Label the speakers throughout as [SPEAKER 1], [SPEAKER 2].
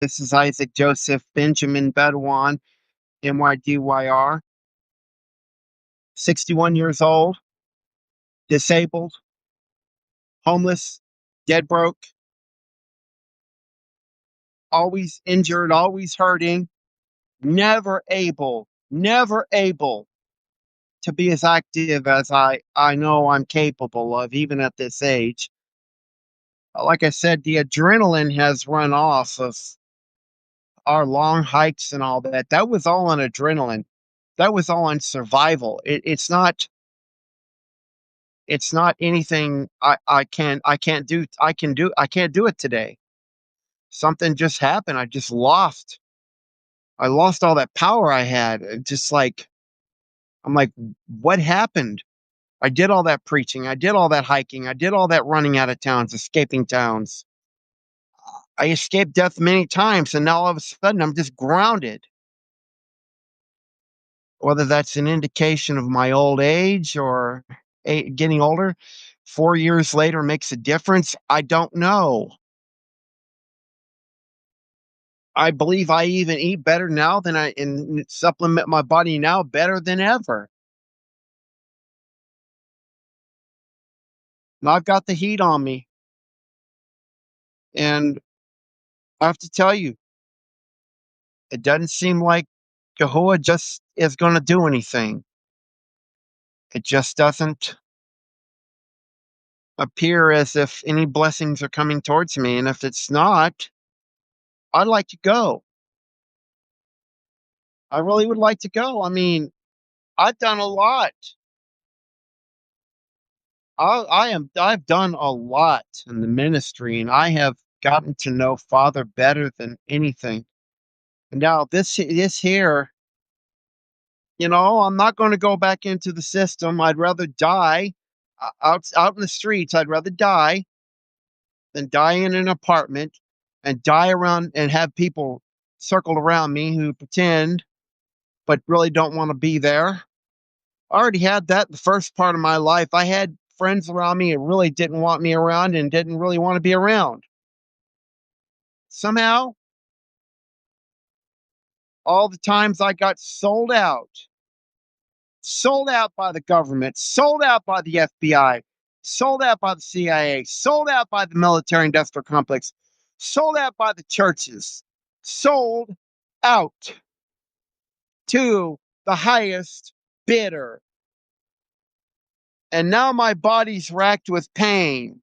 [SPEAKER 1] This is Isaac Joseph Benjamin Bedouin, MYDYR, 61 years old, disabled, homeless, dead broke, always injured, always hurting, never able to be as active as I know I'm capable of, even at this age. Like I said, the adrenaline has run off of our long hikes and all that. That was all on adrenaline. That was all on survival. It's not anything I can't do it today. Something just happened. I lost all that power I had. Just like I'm like, what happened? I did all that preaching, I did all that hiking, I did all that running out of towns, escaping towns. I escaped death many times, and now all of a sudden I'm just grounded. Whether that's an indication of my old age or getting older, 4 years later makes a difference. I don't know. I believe I even eat better now than and supplement my body now better than ever. And I've got the heat on me. And I have to tell you, it doesn't seem like Jehovah just is going to do anything. It just doesn't appear as if any blessings are coming towards me. And if it's not, I'd like to go. I really would like to go. I mean, I've done a lot. I've done a lot in the ministry, and I have gotten to know Father better than anything. And now this here, I'm not going to go back into the system. I'd rather die out in the streets. I'd rather die than die in an apartment and die around and have people circled around me who pretend but really don't want to be there. I already had that the first part of my life. I had friends around me who really didn't want me around and didn't really want to be around. Somehow, all the times I got sold out by the government, sold out by the FBI, sold out by the CIA, sold out by the military industrial complex, sold out by the churches, sold out to the highest bidder. And now my body's racked with pain,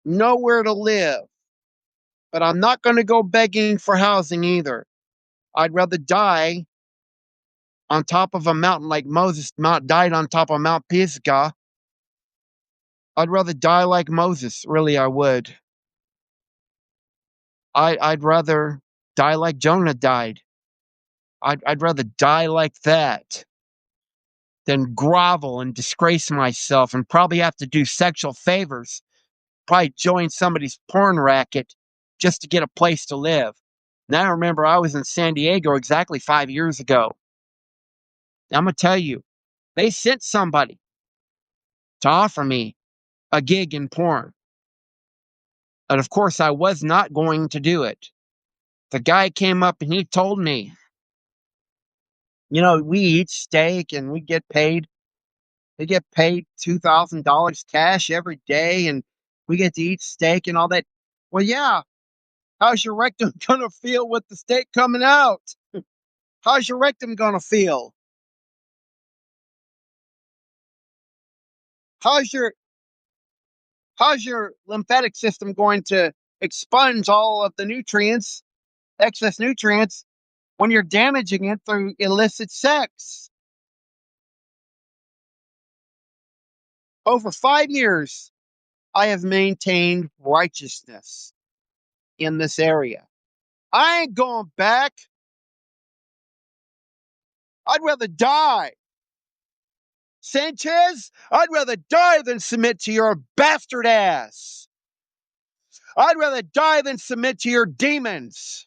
[SPEAKER 1] nowhere to live. But I'm not going to go begging for housing either. I'd rather die on top of a mountain like Moses died on top of Mount Pisgah. I'd rather die like Moses. Really, I would. I'd rather die like Jonah died. I'd rather die like that than grovel and disgrace myself and probably have to do sexual favors, probably join somebody's porn racket just to get a place to live. Now I remember I was in San Diego exactly 5 years ago. I'm going to tell you, they sent somebody to offer me a gig in porn. And of course, I was not going to do it. The guy came up and he told me, we eat steak and we get paid. They get paid $2,000 cash every day and we get to eat steak and all that. Well, yeah. How's your rectum going to feel with the steak coming out? How's your rectum going to feel? How's your how's your lymphatic system going to expunge all of the nutrients, excess nutrients, when you're damaging it through illicit sex? Over 5 years, I have maintained righteousness in this area. I ain't going back. I'd rather die. Sanchez, I'd rather die than submit to your bastard ass. I'd rather die than submit to your demons.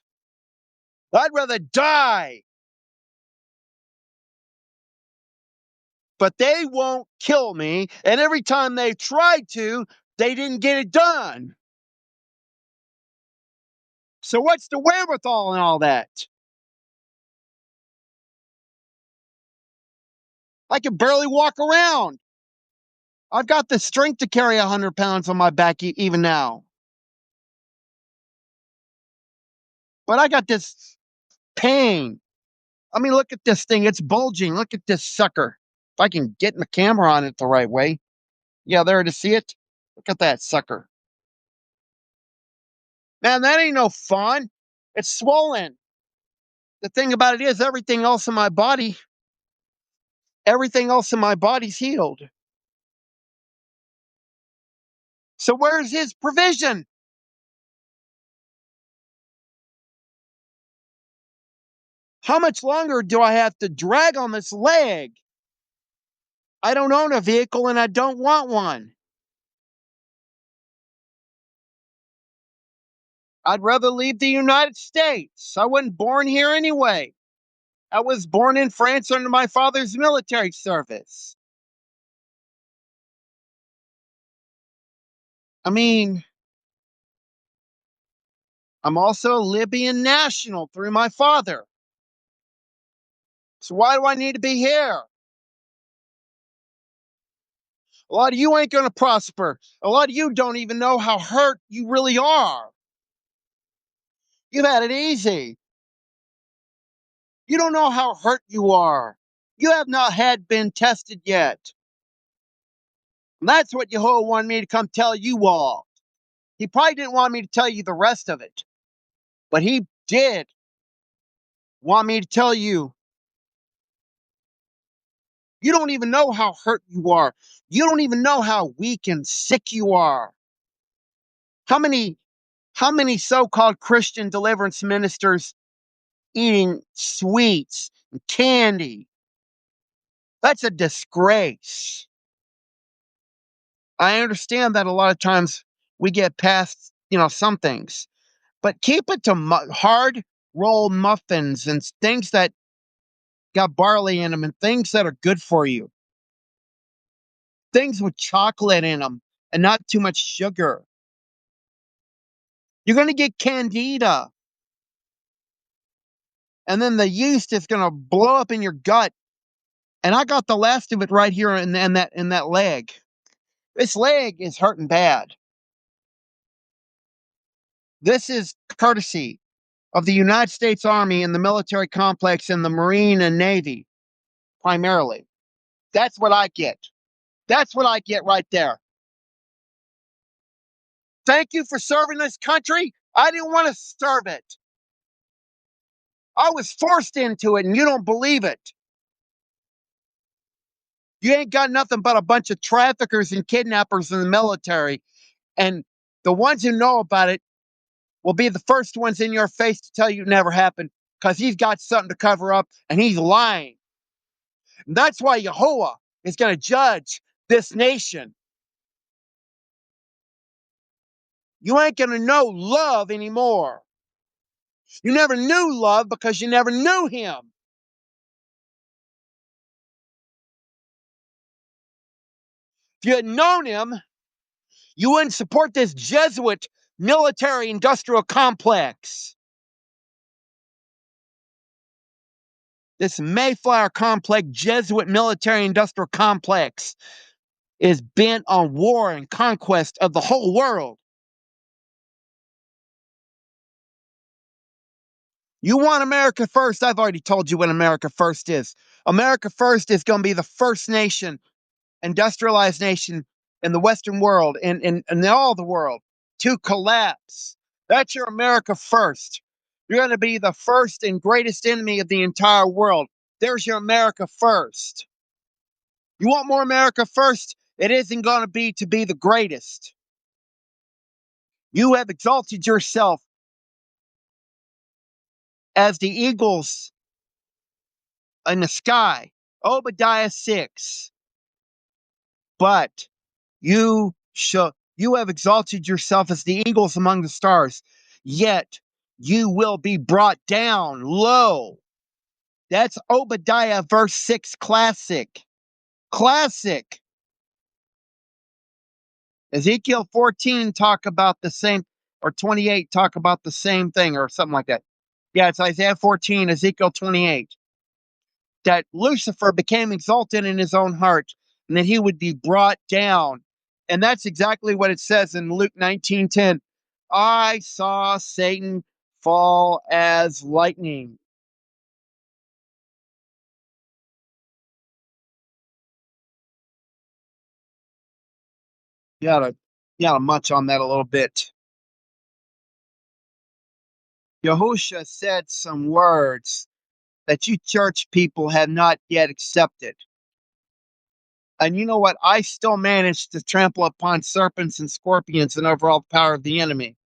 [SPEAKER 1] I'd rather die. But they won't kill me. And every time they tried to, they didn't get it done. So what's the wherewithal and all that? I can barely walk around. I've got the strength to carry 100 pounds on my back even now. But I got this pain. I mean, look at this thing. It's bulging. Look at this sucker. If I can get the camera on it the right way. Yeah, there to see it. Look at that sucker. Man, that ain't no fun. It's swollen. The thing about it is everything else in my body's healed. So where's his provision? How much longer do I have to drag on this leg? I don't own a vehicle and I don't want one. I'd rather leave the United States. I wasn't born here anyway. I was born in France under my father's military service. I mean, I'm also a Libyan national through my father. So why do I need to be here? A lot of you ain't going to prosper. A lot of you don't even know how hurt you really are. You've had it easy. You don't know how hurt you are. You have not had been tested yet. And that's what Yahweh wanted me to come tell you all. He probably didn't want me to tell you the rest of it, but he did want me to tell you. You don't even know how hurt you are. You don't even know how weak and sick you are. How many so-called Christian deliverance ministers eating sweets and candy? That's a disgrace. I understand that a lot of times we get past, some things, but keep it to hard rolled muffins and things that got barley in them and things that are good for you. Things with chocolate in them and not too much sugar. You're going to get candida. And then the yeast is going to blow up in your gut. And I got the last of it right here in that leg. This leg is hurting bad. This is courtesy of the United States Army and the military complex and the Marine and Navy, primarily. That's what I get. That's what I get right there. Thank you for serving this country. I didn't want to serve it. I was forced into it, and you don't believe it. You ain't got nothing but a bunch of traffickers and kidnappers in the military. And the ones who know about it will be the first ones in your face to tell you it never happened because he's got something to cover up and he's lying. And that's why Yahuwah is going to judge this nation. You ain't going to know love anymore. You never knew love because you never knew him. If you had known him, you wouldn't support this Jesuit military industrial complex. This Mayflower complex, Jesuit military industrial complex, is bent on war and conquest of the whole world. You want America first? I've already told you what America first is. America first is going to be the first nation, industrialized nation in the Western world and in all the world to collapse. That's your America first. You're going to be the first and greatest enemy of the entire world. There's your America first. You want more America first? It isn't going to be the greatest. You have exalted yourself as the eagles in the sky. Obadiah 6. But you have exalted yourself as the eagles among the stars, yet you will be brought down low. That's Obadiah verse 6 classic. Classic. Ezekiel 14 talk about the same. or 28 talk about the same thing or something like that. Yeah, it's Isaiah 14, Ezekiel 28. That Lucifer became exalted in his own heart and that he would be brought down. And that's exactly what it says in Luke 19:10. I saw Satan fall as lightning. You gotta munch on that a little bit. Yahusha said some words that you church people have not yet accepted. And you know what? I still managed to trample upon serpents and scorpions and over all the power of the enemy.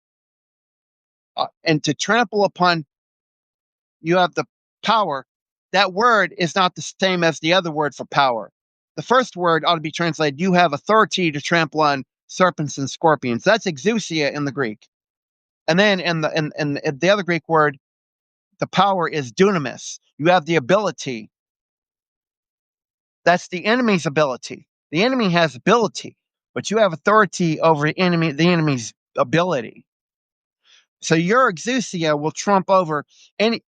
[SPEAKER 1] And to trample upon, you have the power. That word is not the same as the other word for power. The first word ought to be translated, you have authority to trample on serpents and scorpions. That's exousia in the Greek. And then in the other Greek word, the power is dunamis. You have the ability. That's the enemy's ability. The enemy has ability, but you have authority over the enemy's ability. So your exousia will trump over any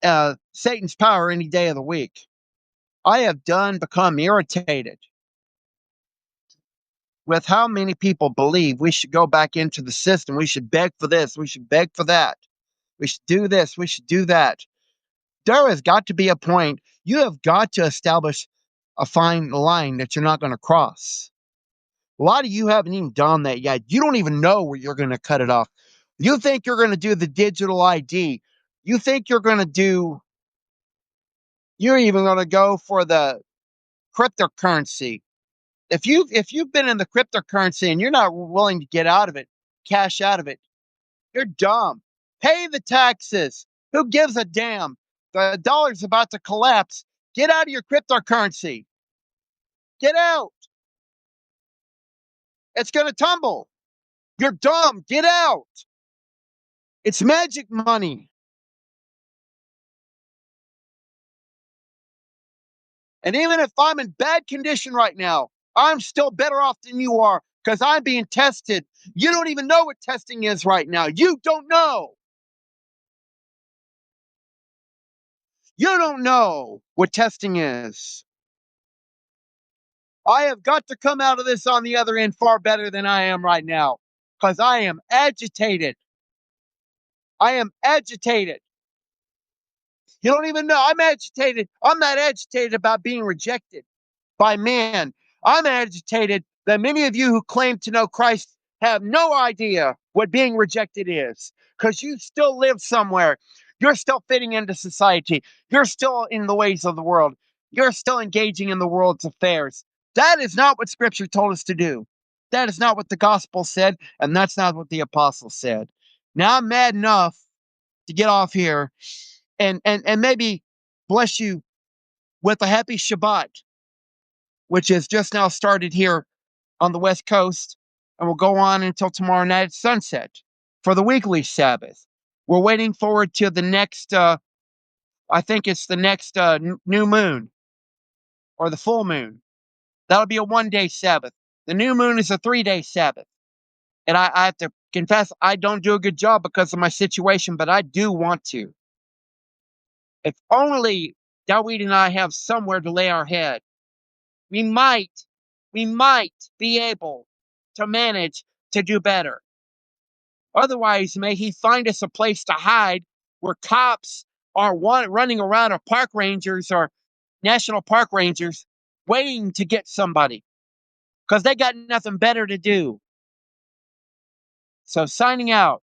[SPEAKER 1] Satan's power any day of the week. I have become irritated with how many people believe we should go back into the system. We should beg for this. We should beg for that. We should do this. We should do that. There has got to be a point. You have got to establish a fine line that you're not going to cross. A lot of you haven't even done that yet. You don't even know where you're going to cut it off. You think you're going to do the digital ID. You think you're even going to go for the cryptocurrency. If you've been in the cryptocurrency and you're not willing to get out of it, cash out of it, you're dumb. Pay the taxes. Who gives a damn? The dollar's about to collapse. Get out of your cryptocurrency. Get out. It's going to tumble. You're dumb. Get out. It's magic money. And even if I'm in bad condition right now, I'm still better off than you are because I'm being tested. You don't even know what testing is right now. You don't know. You don't know what testing is. I have got to come out of this on the other end far better than I am right now because I am agitated. I am agitated. You don't even know. I'm agitated. I'm not agitated about being rejected by man. I'm agitated that many of you who claim to know Christ have no idea what being rejected is because you still live somewhere. You're still fitting into society. You're still in the ways of the world. You're still engaging in the world's affairs. That is not what Scripture told us to do. That is not what the gospel said, and that's not what the apostle said. Now I'm mad enough to get off here and maybe bless you with a happy Shabbat, which has just now started here on the West Coast and will go on until tomorrow night at sunset for the weekly Sabbath. We're waiting forward to the next, I think it's the next new moon or the full moon. That'll be a 1-day Sabbath. The new moon is a 3-day Sabbath. And I have to confess, I don't do a good job because of my situation, but I do want to. If only Dawid and I have somewhere to lay our head, we might be able to manage to do better. Otherwise, may he find us a place to hide where cops are running around, or park rangers or national park rangers waiting to get somebody because they got nothing better to do. So signing out.